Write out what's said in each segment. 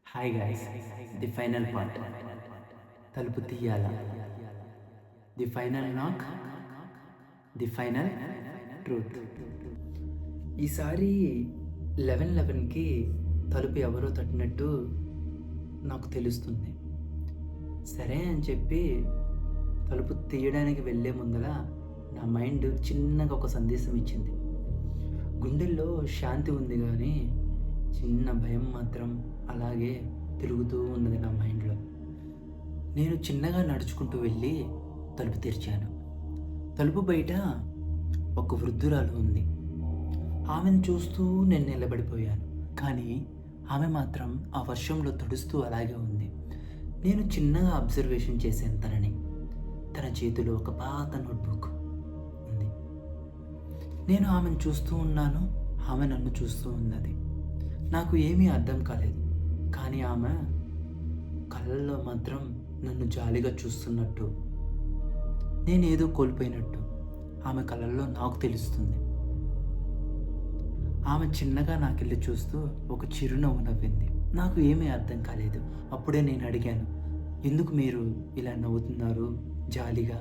Hi guys, the final part. తలుపు తీయాల, the final నాక్, the final truth. ఈసారి 11:11కి తలుపు ఎవరో తట్టినట్టు నాకు తెలుస్తుంది. సరే అని చెప్పి తలుపు తీయడానికి వెళ్ళే ముందర నా మైండ్ చిన్నగా ఒక సందేశం ఇచ్చింది. గుండెల్లో శాంతి ఉంది కానీ చిన్న భయం మాత్రం అలాగే తిరుగుతూ ఉన్నది నా మైండ్లో. నేను చిన్నగా నడుచుకుంటూ వెళ్ళి తలుపు తెరిచాను. తలుపు బయట ఒక వృద్ధురాలు ఉంది. ఆమెను చూస్తూ నేను నిలబడిపోయాను. కానీ ఆమె మాత్రం ఆ వర్షంలో తడుస్తూ అలాగే ఉంది. నేను చిన్నగా అబ్జర్వేషన్ చేశాను తనని. తన చేతిలో ఒక పాత నోట్బుక్ ఉంది. నేను ఆమెను చూస్తూ ఉన్నాను, ఆమె నన్ను చూస్తూ ఉన్నది. నాకు ఏమీ అర్థం కాలేదు. కానీ ఆమె కళ్ళల్లో మాత్రం నన్ను జాలిగా చూస్తున్నట్టు, నేనేదో కోల్పోయినట్టు ఆమె కళ్ళల్లో నాకు తెలుస్తుంది. ఆమె చిన్నగా నాకెళ్ళి చూస్తూ ఒక చిరునవ్వు నవ్వింది. నాకు ఏమీ అర్థం కాలేదు. అప్పుడే నేను అడిగాను, ఎందుకు మీరు ఇలా నవ్వుతున్నారు జాలిగా,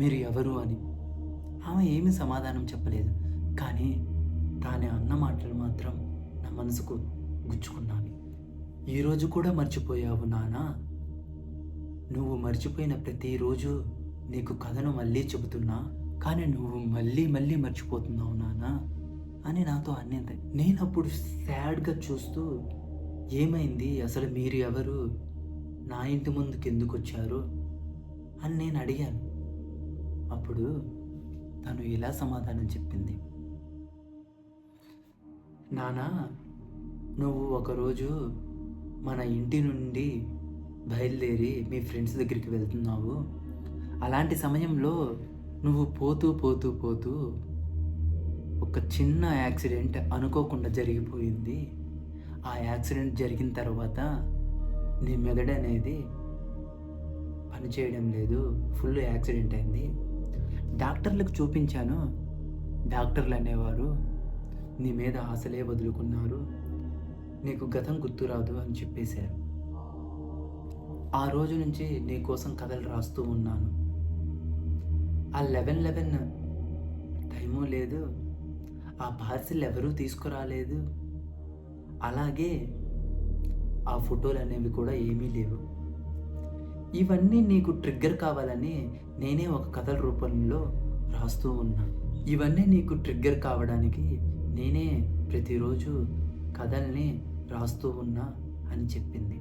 మీరు ఎవరు అని. ఆమె ఏమీ సమాధానం చెప్పలేదు. కానీ తానే అన్న మాటలు మాత్రం నా మనసుకు గుచ్చుకున్నాను. ఈరోజు కూడా మర్చిపోయావు నానా, నువ్వు మర్చిపోయిన ప్రతిరోజు నీకు కథను మళ్ళీ చెబుతున్నా, కానీ నువ్వు మళ్ళీ మళ్ళీ మర్చిపోతున్నావు నానా అని నాతో అన్నింది. నేను అప్పుడు సాడ్గా చూస్తూ, ఏమైంది అసలు, మీరు ఎవరు, నా ఇంటి ముందుకు ఎందుకు వచ్చారు అని నేను అడిగాను. అప్పుడు తను ఇలా సమాధానం చెప్పింది, నానా, నువ్వు ఒకరోజు మన ఇంటి నుండి బయలుదేరి మీ ఫ్రెండ్స్ దగ్గరికి వెళ్తున్నావు. అలాంటి సమయంలో నువ్వు పోతూ పోతూ పోతూ ఒక చిన్న యాక్సిడెంట్ అనుకోకుండా జరిగిపోయింది. ఆ యాక్సిడెంట్ జరిగిన తర్వాత నీ మెదడు అనేది పనిచేయడం లేదు, ఫుల్ యాక్సిడెంట్ అయింది. డాక్టర్లకు చూపించాను. డాక్టర్లు అనేవారు నీ మీద ఆశలే వదులుకున్నారు, నీకు గతం గుర్తురాదు అని చెప్పేశారు. ఆ రోజు నుంచి నీ కోసం కథలు రాస్తూ ఉన్నాను. ఆ 11:11 టైము లేదు, ఆ పార్సిల్ ఎవరూ తీసుకురాలేదు, అలాగే ఆ ఫోటోలు అనేవి కూడా ఏమీ లేవు. ఇవన్నీ నీకు ట్రిగ్గర్ కావాలని నేనే ఒక కథల రూపంలో రాస్తూ ఉన్నా. ఇవన్నీ నీకు ట్రిగ్గర్ కావడానికి నేనే ప్రతిరోజు కథల్ని రాస్తూ ఉన్నా అని చెప్పింది.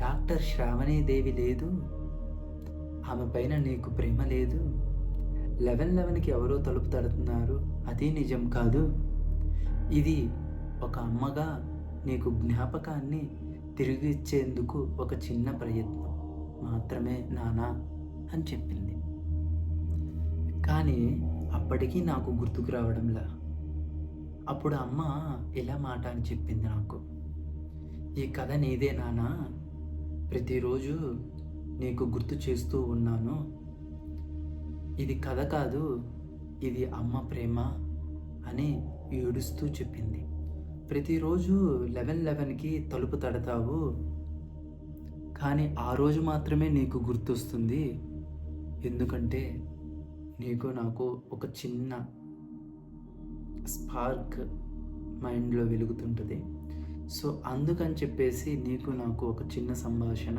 డాక్టర్ శ్రావణీదేవి లేదు, ఆమె పైన నీకు ప్రేమ లేదు, 11:11కి ఎవరో తలుపు తడుతున్నారు, అది నిజం కాదు. ఇది ఒక అమ్మగా నీకు జ్ఞాపకాన్ని తిరిగి ఇచ్చేందుకు ఒక చిన్న ప్రయత్నం మాత్రమే నానా అని చెప్పింది. కానీ అప్పటికీ నాకు గుర్తుకు రావడంలా. అప్పుడు అమ్మ ఇలా మాట అని చెప్పింది నాకు, ఈ కథ నీదే నానా, ప్రతిరోజు నీకు గుర్తు చేస్తూ ఉన్నాను. ఇది కథ కాదు, ఇది అమ్మ ప్రేమ అని ఏడుస్తూ చెప్పింది. ప్రతిరోజు 11:11కి తలుపు తడతావు, కానీ ఆ రోజు మాత్రమే నీకు గుర్తొస్తుంది. ఎందుకంటే నీకు నాకు ఒక చిన్న స్పార్క్ మైండ్లో వెలుగుతుంటుంది. సో అందుకని చెప్పేసి నీకు నాకు ఒక చిన్న సంభాషణ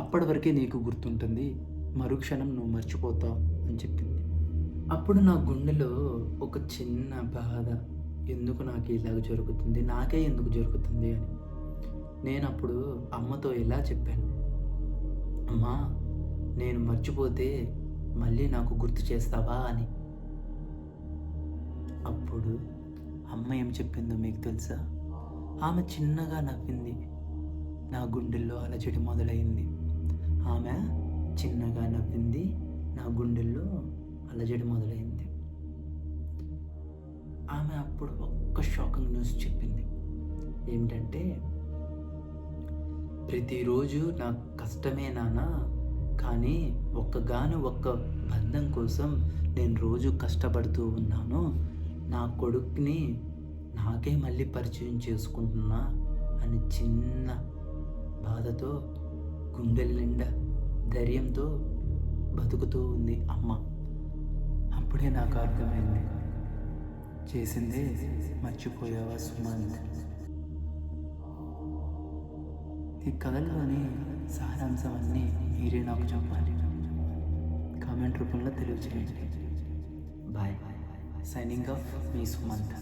అప్పటి వరకే నీకు గుర్తుంటుంది, మరుక్షణం నువ్వు మర్చిపోతావు అని చెప్పింది. అప్పుడు నా గుండెలో ఒక చిన్న బాధ, ఎందుకు నాకు ఇలాగ జరుగుతుంది, నాకే ఎందుకు జరుగుతుంది అని. నేను అప్పుడు అమ్మతో ఇలా చెప్పాను, అమ్మా, నేను మర్చిపోతే మళ్ళీ నాకు గుర్తు చేస్తావా అని. అప్పుడు అమ్మ ఏం చెప్పిందో మీకు తెలుసా? ఆమె చిన్నగా నవ్వింది. నా గుండెల్లో అలజడి మొదలైంది. ఆమె చిన్నగా నవ్వింది, నా గుండెల్లో అలజడి మొదలైంది. ఆమె అప్పుడు ఒక్క షాకింగ్ న్యూస్ చెప్పింది. ఏమిటంటే, ప్రతిరోజు నాకు కష్టమే నానా, కానీ ఒక్క బంధం కోసం నేను రోజు కష్టపడుతూ ఉన్నాను. నా కొడుకుని నాకే మళ్ళీ పరిచయం చేసుకుంటున్నా అని చిన్న బాధతో గుండెల నిండా ధైర్యంతో బతుకుతూ ఉంది అమ్మ. అప్పుడే నాకు అర్థమైంది, చేసిందే మర్చిపోయావా సుమంత్. ఈ కథలోని సారాంశం అన్నీ మీరే నాకు చెప్పాలి. కామెంట్ రూపంలో తెలియజేయండి. బాయ్. సైనింగ్ ఆఫ్ మీ సుమంత్.